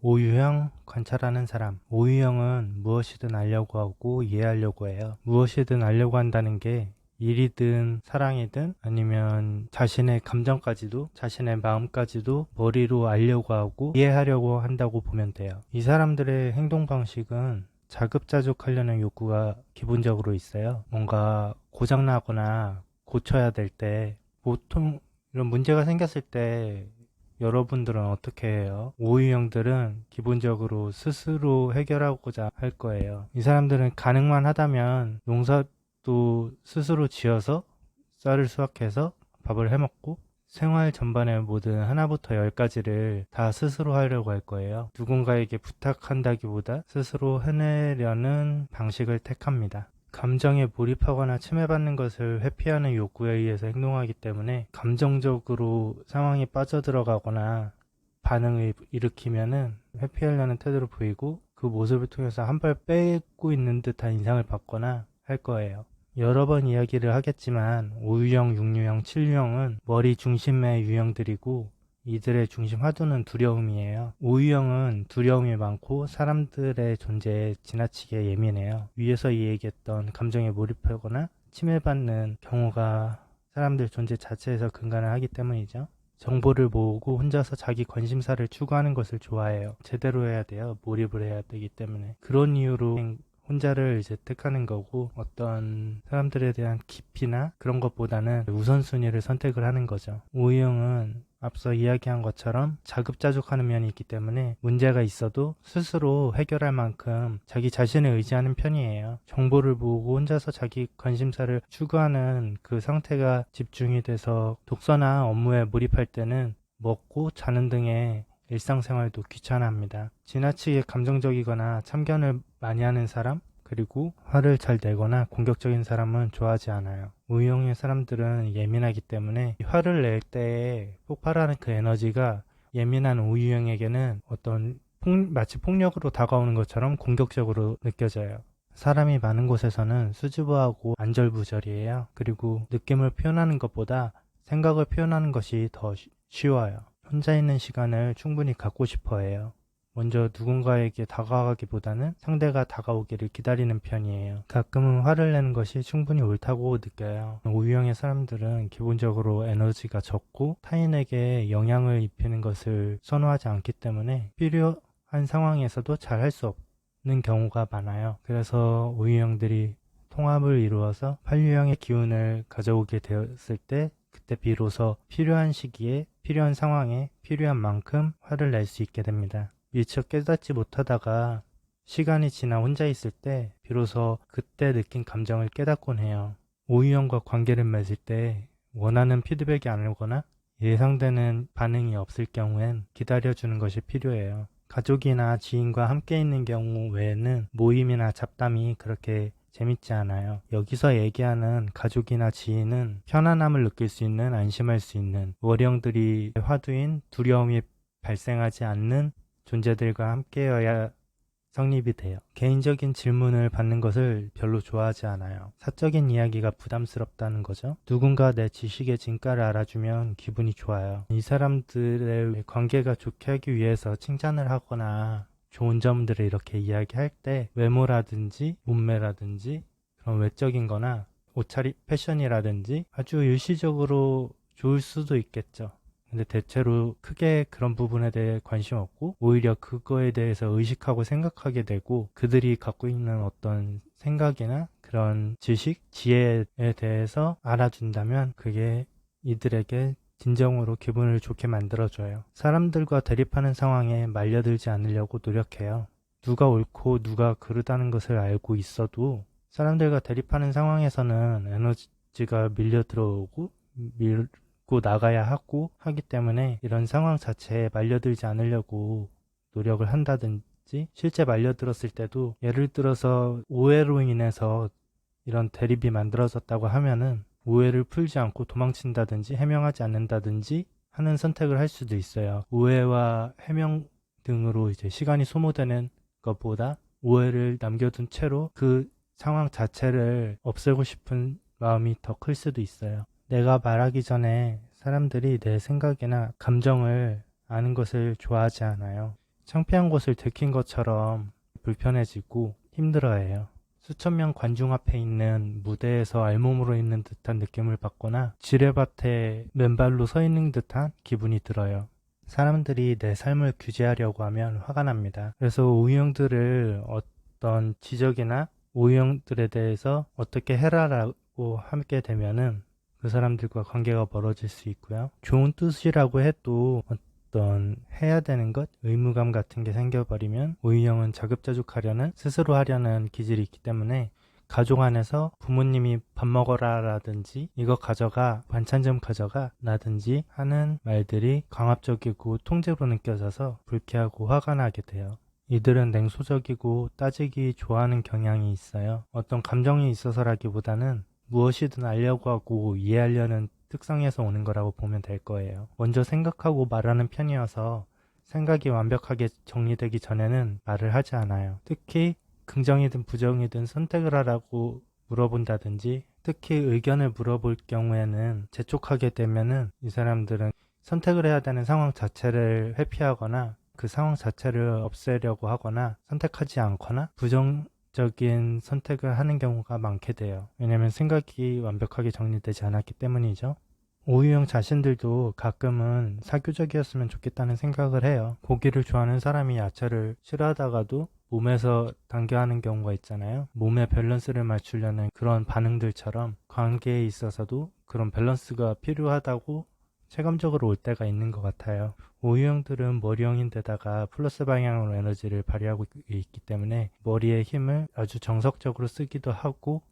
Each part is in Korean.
오유형 관찰하는 사람. 오유형은 무엇이든 알려고 하고 이해하려고 해요. 무엇이든 알려고 한다는 게 일이든 사랑이든 아니면 자신의 감정까지도, 자신의 마음까지도 머리로 알려고 하고 이해하려고 한다고 보면 돼요. 이 사람들의 행동 방식은 자급자족하려는 욕구가 기본적으로 있어요. 뭔가 고장나거나 고쳐야 될 때, 보통 이런 문제가 생겼을 때 여러분들은 어떻게 해요? 오유형들은 기본적으로 스스로 해결하고자 할 거예요. 이 사람들은 가능만 하다면 농사도 스스로 지어서 쌀을 수확해서 밥을 해먹고 생활 전반의 모든 하나부터 열까지를 다 스스로 하려고 할 거예요. 누군가에게 부탁한다기보다 스스로 해내려는 방식을 택합니다. 감정에 몰입하거나 침해받는 것을 회피하는 욕구에 의해서 행동하기 때문에 감정적으로 상황에 빠져들어가거나 반응을 일으키면은 회피하려는 태도를 보이고 그 모습을 통해서 한 발 빼고 있는 듯한 인상을 받거나 할 거예요. 여러 번 이야기를 하겠지만 5유형, 6유형, 7유형은 머리 중심의 유형들이고 이들의 중심 화두는 두려움이에요. 5유형은 두려움이 많고 사람들의 존재에 지나치게 예민해요. 위에서 얘기했던 감정에 몰입하거나 침해받는 경우가 사람들 존재 자체에서 근간을 하기 때문이죠. 정보를 모으고 혼자서 자기 관심사를 추구하는 것을 좋아해요. 제대로 해야 돼요. 몰입을 해야 되기 때문에. 그런 이유로 혼자를 이제 택하는 거고 어떤 사람들에 대한 깊이나 그런 것보다는 우선순위를 선택을 하는 거죠. 오유형은 앞서 이야기한 것처럼 자급자족하는 면이 있기 때문에 문제가 있어도 스스로 해결할 만큼 자기 자신을 의지하는 편이에요. 정보를 모으고 혼자서 자기 관심사를 추구하는 그 상태가 집중이 돼서 독서나 업무에 몰입할 때는 먹고 자는 등의 일상생활도 귀찮아합니다. 지나치게 감정적이거나 참견을 많이 하는 사람, 그리고 화를 잘 내거나 공격적인 사람은 좋아하지 않아요. O형의 사람들은 예민하기 때문에 화를 낼 때 폭발하는 그 에너지가 예민한 O유형에게는 마치 폭력으로 다가오는 것처럼 공격적으로 느껴져요. 사람이 많은 곳에서는 수줍어하고 안절부절이에요. 그리고 느낌을 표현하는 것보다 생각을 표현하는 것이 더 쉬워요. 혼자 있는 시간을 충분히 갖고 싶어 해요. 먼저 누군가에게 다가가기보다는 상대가 다가오기를 기다리는 편이에요. 가끔은 화를 내는 것이 충분히 옳다고 느껴요. O유형의 사람들은 기본적으로 에너지가 적고 타인에게 영향을 입히는 것을 선호하지 않기 때문에 필요한 상황에서도 잘 할 수 없는 경우가 많아요. 그래서 O유형들이 통합을 이루어서 8유형의 기운을 가져오게 되었을 때 그때 비로소 필요한 시기에 필요한 상황에 필요한 만큼 화를 낼 수 있게 됩니다. 미처 깨닫지 못하다가 시간이 지나 혼자 있을 때 비로소 그때 느낀 감정을 깨닫곤 해요. O유형과 관계를 맺을 때 원하는 피드백이 안 오거나 예상되는 반응이 없을 경우엔 기다려주는 것이 필요해요. 가족이나 지인과 함께 있는 경우 외에는 모임이나 잡담이 그렇게 재밌지 않아요. 여기서 얘기하는 가족이나 지인은 편안함을 느낄 수 있는, 안심할 수 있는 월형들이 화두인 두려움이 발생하지 않는 존재들과 함께여야 성립이 돼요. 개인적인 질문을 받는 것을 별로 좋아하지 않아요. 사적인 이야기가 부담스럽다는 거죠. 누군가 내 지식의 진가를 알아주면 기분이 좋아요. 이 사람들의 관계가 좋게 하기 위해서 칭찬을 하거나 좋은 점들을 이렇게 이야기할 때 외모라든지 몸매라든지 그런 외적인 거나 옷차림 패션이라든지 아주 일시적으로 좋을 수도 있겠죠. 근데 대체로 크게 그런 부분에 대해 관심 없고 오히려 그거에 대해서 의식하고 생각하게 되고 그들이 갖고 있는 어떤 생각이나 그런 지식, 지혜에 대해서 알아준다면 그게 이들에게 진정으로 기분을 좋게 만들어줘요. 사람들과 대립하는 상황에 말려들지 않으려고 노력해요. 누가 옳고 누가 그르다는 것을 알고 있어도 사람들과 대립하는 상황에서는 에너지가 밀려 들어오고 밀고 나가야 하고 하기 때문에 이런 상황 자체에 말려들지 않으려고 노력을 한다든지 실제 말려들었을 때도 예를 들어서 오해로 인해서 이런 대립이 만들어졌다고 하면은 오해를 풀지 않고 도망친다든지 해명하지 않는다든지 하는 선택을 할 수도 있어요. 오해와 해명 등으로 이제 시간이 소모되는 것보다 오해를 남겨둔 채로 그 상황 자체를 없애고 싶은 마음이 더 클 수도 있어요. 내가 말하기 전에 사람들이 내 생각이나 감정을 아는 것을 좋아하지 않아요. 창피한 곳을 들킨 것처럼 불편해지고 힘들어해요. 수천 명 관중 앞에 있는 무대에서 알몸으로 있는 듯한 느낌을 받거나 지뢰밭에 맨발로 서 있는 듯한 기분이 들어요. 사람들이 내 삶을 규제하려고 하면 화가 납니다. 그래서 오유형들을 어떤 지적이나 오유형들에 대해서 어떻게 해라라고 하게 되면은 그 사람들과 관계가 멀어질 수 있고요. 좋은 뜻이라고 해도 어떤 해야 되는 것, 의무감 같은 게 생겨버리면 오유형은 자급자족하려는, 스스로 하려는 기질이 있기 때문에 가족 안에서 부모님이 밥 먹어라 라든지 이거 가져가, 반찬 좀 가져가 라든지 하는 말들이 강압적이고 통제로 느껴져서 불쾌하고 화가 나게 돼요. 이들은 냉소적이고 따지기 좋아하는 경향이 있어요. 어떤 감정이 있어서라기보다는 무엇이든 알려고 하고 이해하려는 특성에서 오는 거라고 보면 될 거예요. 먼저 생각하고 말하는 편이어서 생각이 완벽하게 정리되기 전에는 말을 하지 않아요. 특히 긍정이든 부정이든 선택을 하라고 물어본다든지, 특히 의견을 물어볼 경우에는 재촉하게 되면은 이 사람들은 선택을 해야 되는 상황 자체를 회피하거나 그 상황 자체를 없애려고 하거나 선택하지 않거나 부정적인 선택을 하는 경우가 많게 돼요. 왜냐하면 생각이 완벽하게 정리되지 않았기 때문이죠. 오유형 자신들도 가끔은 사교적이었으면 좋겠다는 생각을 해요. 고기를 좋아하는 사람이 야채를 싫어하다가도 몸에서 당겨하는 경우가 있잖아요. 몸의 밸런스를 맞추려는 그런 반응들처럼 관계에 있어서도 그런 밸런스가 필요하다고 체감적으로 올 때가 있는 것 같아요. 오유형들은 머리형인데다가 플러스 방향으로 에너지를 발휘하고 있기 때문에 머리의 힘을 아주 정석적으로 쓰기도 하고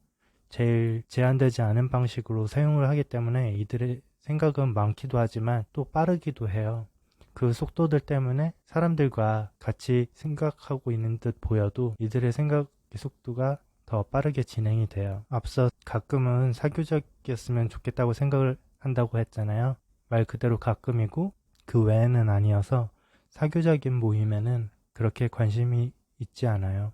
제일 제한되지 않은 방식으로 사용을 하기 때문에 이들의 생각은 많기도 하지만 또 빠르기도 해요. 그 속도들 때문에 사람들과 같이 생각하고 있는 듯 보여도 이들의 생각의 속도가 더 빠르게 진행이 돼요. 앞서 가끔은 사교적이었으면 좋겠다고 생각을 한다고 했잖아요. 말 그대로 가끔이고 그 외에는 아니어서 사교적인 모임에는 그렇게 관심이 있지 않아요.